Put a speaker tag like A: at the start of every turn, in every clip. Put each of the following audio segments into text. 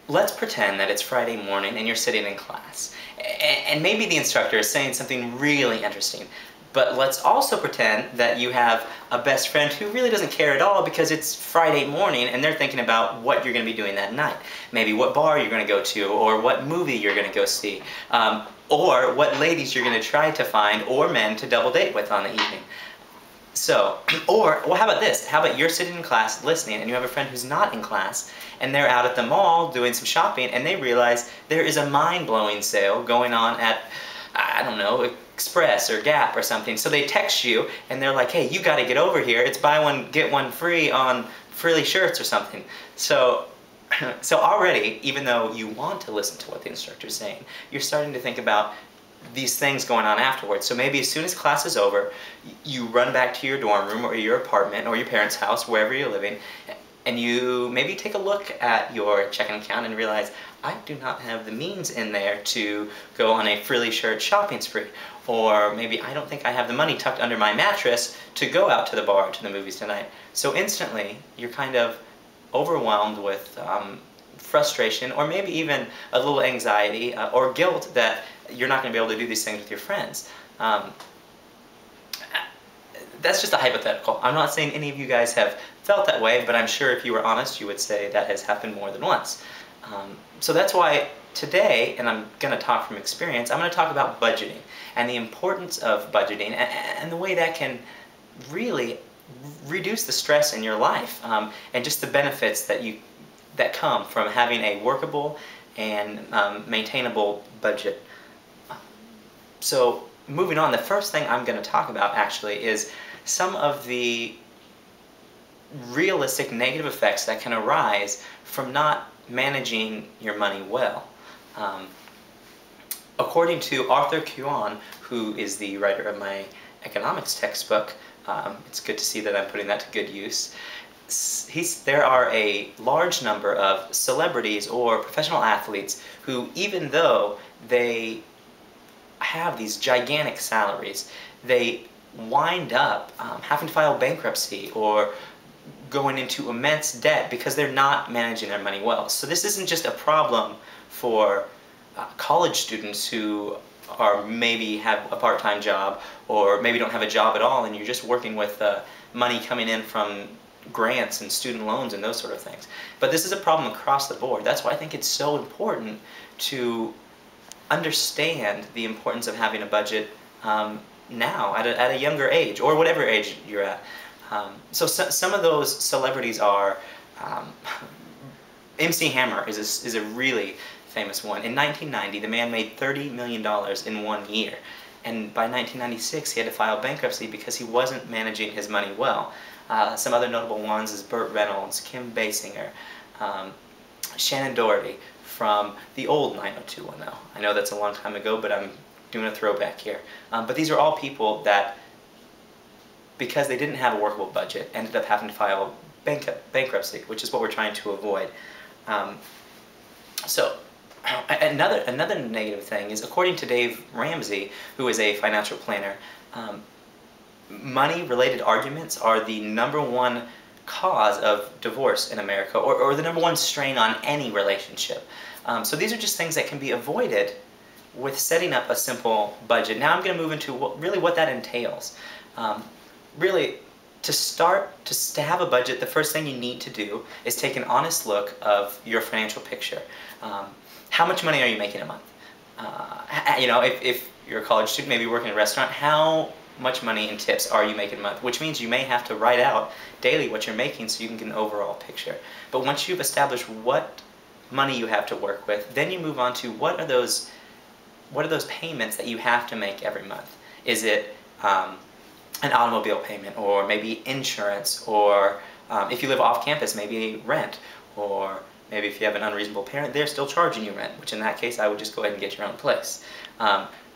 A: let's pretend that it's Friday morning and you're sitting in class. And maybe the instructor is saying something really interesting. But let's also pretend that you have a best friend who really doesn't care at all because it's Friday morning and they're thinking about what you're going to be doing that night. Maybe what bar you're going to go to, or what movie you're going to go see, or what ladies you're going to try to find, or men to double date with on the evening. So, or, well, how about this? How about you're sitting in class listening and you have a friend who's not in class and they're out at the mall doing some shopping and they realize there is a mind-blowing sale going on at, I don't know, Express or Gap or something. So they text you and they're like, hey, you got to get over here. It's buy one, get one free on frilly shirts or something. So already, even though you want to listen to what the instructor's saying, you're starting to think about these things going on afterwards. So maybe as soon as class is over, you run back to your dorm room or your apartment or your parents' house, wherever you're living, and you maybe take a look at your checking account and realize, I do not have the means in there to go on a frilly shirt shopping spree. Or maybe I don't think I have the money tucked under my mattress to go out to the bar or to the movies tonight. So instantly, you're kind of overwhelmed with frustration, or maybe even a little anxiety or guilt that you're not going to be able to do these things with your friends. That's just a hypothetical. I'm not saying any of you guys have felt that way, but I'm sure if you were honest, you would say that has happened more than once. So that's why today, and I'm going to talk from experience, I'm going to talk about budgeting and the importance of budgeting and the way that can really reduce the stress in your life and just the benefits that come from having a workable and maintainable budget. So moving on, the first thing I'm going to talk about actually is some of the realistic negative effects that can arise from not managing your money well. According to Arthur Kuon, who is the writer of my economics textbook, it's good to see that I'm putting that to good use. There are a large number of celebrities or professional athletes who, even though they have these gigantic salaries, they wind up having to file bankruptcy or going into immense debt because they're not managing their money well. So this isn't just a problem for college students who maybe have a part-time job or maybe don't have a job at all and you're just working with money coming in from grants and student loans and those sort of things. But this is a problem across the board. That's why I think it's so important to understand the importance of having a budget now at a younger age, or whatever age you're at. So some of those celebrities are, MC Hammer is a really famous one. In 1990, the man made $30 million in 1 year. And by 1996, he had to file bankruptcy because he wasn't managing his money well. Some other notable ones is Burt Reynolds, Kim Basinger, Shannon Doherty from the old 90210. I know that's a long time ago, but I'm doing a throwback here. But these are all people that, because they didn't have a workable budget, ended up having to file bankruptcy, which is what we're trying to avoid. So another negative thing is, according to Dave Ramsey, who is a financial planner, money-related arguments are the #1 cause of divorce in America, or the #1 strain on any relationship. So these are just things that can be avoided with setting up a simple budget. Now I'm going to move into what that entails. Really, to have a budget, the first thing you need to do is take an honest look of your financial picture. How much money are you making a month? You know, if you're a college student, maybe working in a restaurant, how much money in tips are you making a month? Which means you may have to write out daily what you're making so you can get an overall picture. But once you've established what money you have to work with, then you move on to what are those payments that you have to make every month? Is it an automobile payment, or maybe insurance, or if you live off campus, maybe rent, or maybe if you have an unreasonable parent, they're still charging you rent, which in that case I would just go ahead and get your own place.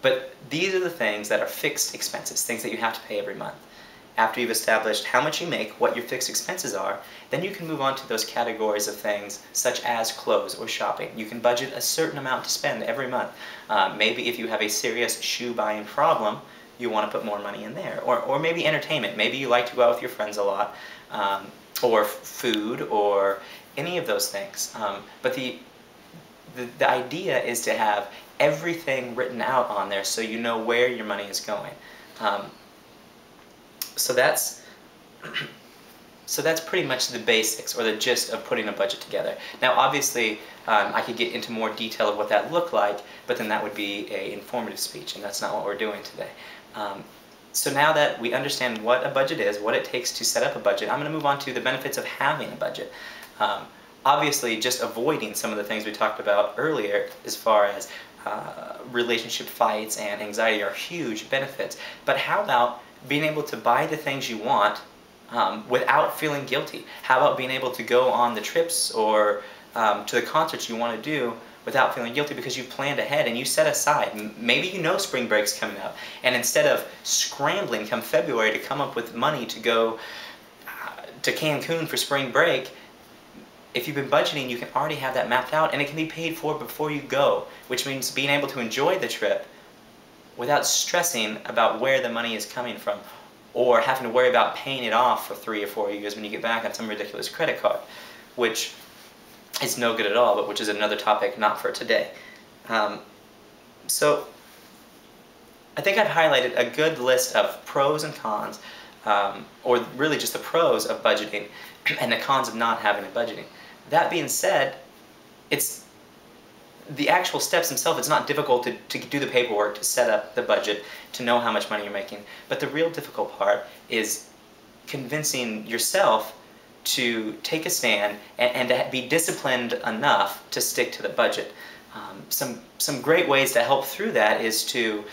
A: But these are the things that are fixed expenses, things that you have to pay every month. After you've established how much you make, what your fixed expenses are, then you can move on to those categories of things such as clothes or shopping. You can budget a certain amount to spend every month. Maybe if you have a serious shoe buying problem, you want to put more money in there. Or maybe entertainment. Maybe you like to go out with your friends a lot, or food, or any of those things. But the idea is to have everything written out on there so you know where your money is going. So that's so that's pretty much the basics or the gist of putting a budget together. Now obviously I could get into more detail of what that looked like, but then that would be an informative speech, and that's not what we're doing today. So now that we understand what a budget is, what it takes to set up a budget, I'm going to move on to the benefits of having a budget. Obviously, just avoiding some of the things we talked about earlier as far as relationship fights and anxiety are huge benefits. But how about being able to buy the things you want without feeling guilty? How about being able to go on the trips or to the concerts you want to do without feeling guilty because you've planned ahead and you set aside? Maybe you know spring break's coming up, and instead of scrambling come February to come up with money to go to Cancun for spring break, if you've been budgeting, you can already have that mapped out, and it can be paid for before you go, which means being able to enjoy the trip without stressing about where the money is coming from, or having to worry about paying it off for 3 or 4 years when you get back on some ridiculous credit card, which is no good at all, but which is another topic not for today. So I think I've highlighted a good list of pros and cons, or really just the pros of budgeting and the cons of not having a budgeting. That being said, it's the actual steps themselves. It's not difficult to do the paperwork, to set up the budget, to know how much money you're making. But the real difficult part is convincing yourself to take a stand and to be disciplined enough to stick to the budget. Some great ways to help through that is to,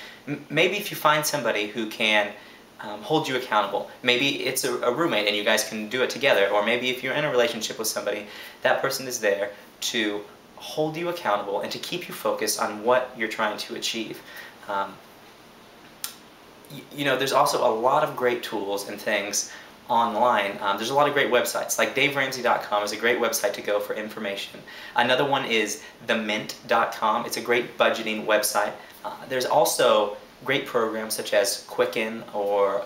A: maybe if you find somebody who can hold you accountable. Maybe it's a roommate and you guys can do it together, or maybe if you're in a relationship with somebody, that person is there to hold you accountable and to keep you focused on what you're trying to achieve. You know, there's also a lot of great tools and things online. There's a lot of great websites, like DaveRamsey.com is a great website to go for information. Another one is themint.com. It's a great budgeting website. There's also great programs such as Quicken, or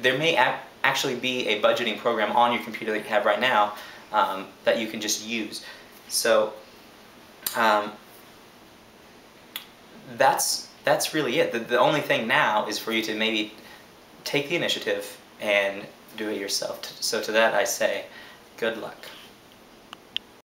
A: there may actually be a budgeting program on your computer that you have right now that you can just use. So that's really it. The only thing now is for you to maybe take the initiative and do it yourself. So to that I say, good luck.